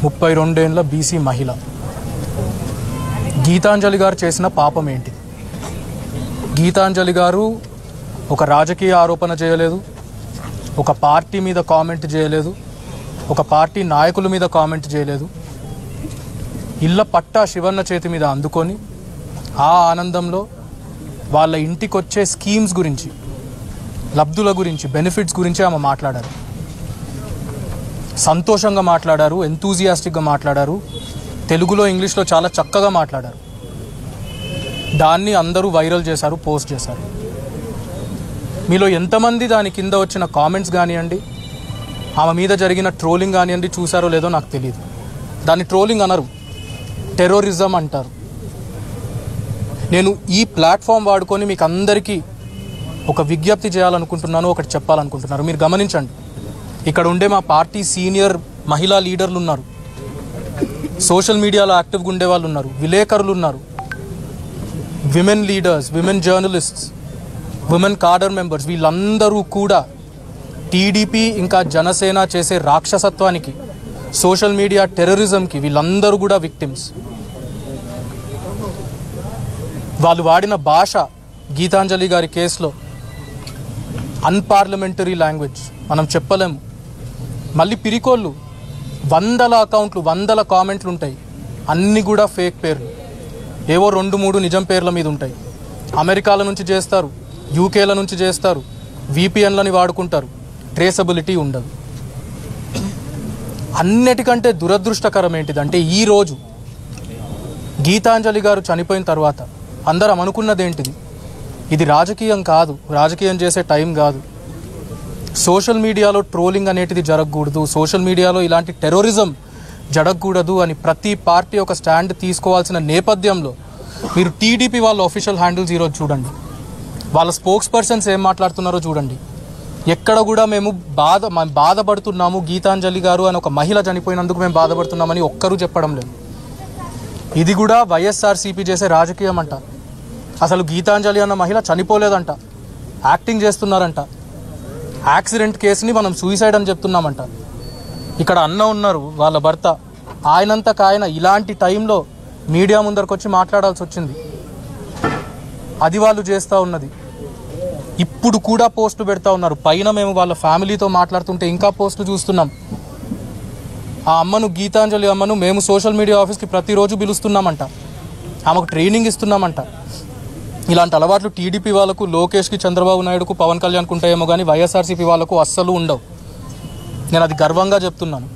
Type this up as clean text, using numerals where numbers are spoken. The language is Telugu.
32 ఏళ్ల బీసీ మహిళ గీతాంజలి గారు చేసిన పాపం ఏంటి? గీతాంజలి గారు ఒక రాజకీయ ఆరోపణ చేయలేదు, ఒక పార్టీ మీద కామెంట్ చేయలేదు, ఒక పార్టీ నాయకుల మీద కామెంట్ చేయలేదు. ఇళ్ళ పట్టా శివన్న చేతి మీద అందుకొని ఆ ఆనందంలో వాళ్ళ ఇంటికి వచ్చే స్కీమ్స్ గురించి, లబ్ధుల గురించి, బెనిఫిట్స్ గురించి ఆమె మాట్లాడారు. సంతోషంగా మాట్లాడారు, ఎంతూజియాస్టిక్గా మాట్లాడారు, తెలుగులో ఇంగ్లీష్లో చాలా చక్కగా మాట్లాడారు. దాన్ని అందరూ వైరల్ చేశారు, పోస్ట్ చేశారు. మీలో ఎంతమంది దాని కింద వచ్చిన కామెంట్స్ కానివ్వండి, ఆమె మీద జరిగిన ట్రోలింగ్ కానివ్వండి చూసారో లేదో నాకు తెలియదు. దాన్ని ట్రోలింగ్ అనరు, టెర్రరిజం అంటారు. నేను ఈ ప్లాట్ఫామ్ వాడుకొని మీకు అందరికీ ఒక విజ్ఞప్తి చేయాలనుకుంటున్నాను, ఒకటి చెప్పాలనుకుంటున్నారు. మీరు గమనించండి, ఇక్కడ ఉండే మా పార్టీ సీనియర్ మహిళా లీడర్లు ఉన్నారు, సోషల్ మీడియాలో యాక్టివ్గా ఉండే వాళ్ళు ఉన్నారు, విలేకరులు ఉన్నారు, women leaders, women journalists, women cadre members, వీళ్ళందరూ కూడా టీడీపీ ఇంకా జనసేన చేసే రాక్షసత్వానికి, సోషల్ మీడియా టెర్రరిజంకి వీళ్ళందరూ కూడా విక్టిమ్స్. వాళ్ళు వాడిన భాష గీతాంజలి గారి కేసులో అన్పార్లమెంటరీ లాంగ్వేజ్, మనం చెప్పలేము. మళ్ళీ పిరికోళ్ళు, 100 అకౌంట్లు, 100 కామెంట్లు ఉంటాయి, అన్నీ కూడా ఫేక్ పేర్లు, ఏవో 2-3 నిజం పేర్ల మీద ఉంటాయి. అమెరికాల నుంచి చేస్తారు, యూకేల నుంచి చేస్తారు, విపిఎన్లని వాడుకుంటారు, ట్రేసబిలిటీ ఉండదు. అన్నిటికంటే దురదృష్టకరం ఏంటిదంటే, ఈరోజు గీతాంజలి గారు చనిపోయిన తర్వాత అందరం అనుకున్నది ఏంటిది? ఇది రాజకీయం కాదు, రాజకీయం చేసే టైం కాదు, సోషల్ మీడియాలో ట్రోలింగ్ అనేటిది జరగకూడదు, సోషల్ మీడియాలో ఇలాంటి టెర్రరిజం జరగకూడదు అని ప్రతి పార్టీ ఒక స్టాండ్ తీసుకోవాల్సిన నేపథ్యంలో మీరు టీడీపీ వాళ్ళ ఆఫీషియల్ హ్యాండిల్స్ ఈరోజు చూడండి, వాళ్ళ స్పోక్స్ పర్సన్స్ ఏం మాట్లాడుతున్నారో చూడండి. ఎక్కడ కూడా మేము బాధపడుతున్నాము, గీతాంజలి గారు అని ఒక మహిళ చనిపోయినందుకు మేము బాధపడుతున్నామని ఒక్కరూ చెప్పడం లేదు. ఇది కూడా వైఎస్ఆర్సీపీ చేసే రాజకీయం అంట. అసలు గీతాంజలి అన్న మహిళ చనిపోలేదంట, యాక్టింగ్ చేస్తున్నారంట. యాక్సిడెంట్ కేసుని మనం సూసైడ్ అని చెప్తున్నామంట. ఇక్కడ అన్న ఉన్నారు, వాళ్ళ భర్త, ఆయనంతకాయన ఇలాంటి టైంలో మీడియా ముందరకు వచ్చి మాట్లాడాల్సి వచ్చింది. అది వాళ్ళు చేస్తూ ఉన్నది. ఇప్పుడు కూడా పోస్టులు పెడతా ఉన్నారు. పైన మేము వాళ్ళ ఫ్యామిలీతో మాట్లాడుతుంటే ఇంకా పోస్టులు చూస్తున్నాం. ఆ అమ్మను, గీతాంజలి అమ్మను మేము సోషల్ మీడియా ఆఫీస్కి ప్రతిరోజు పిలుస్తున్నామంట, ఆమెకు ట్రైనింగ్ ఇస్తున్నామంట. ఇలాంటి అలవాట్లు టీడీపీ వాళ్ళకు, లోకేష్కి, చంద్రబాబు నాయుడుకు, పవన్ కళ్యాణ్కు ఉంటాయేమో కానీ వైఎస్ఆర్సీపీ వాళ్ళకు అస్సలు ఉండవు. నేను అది గర్వంగా చెప్తున్నాను.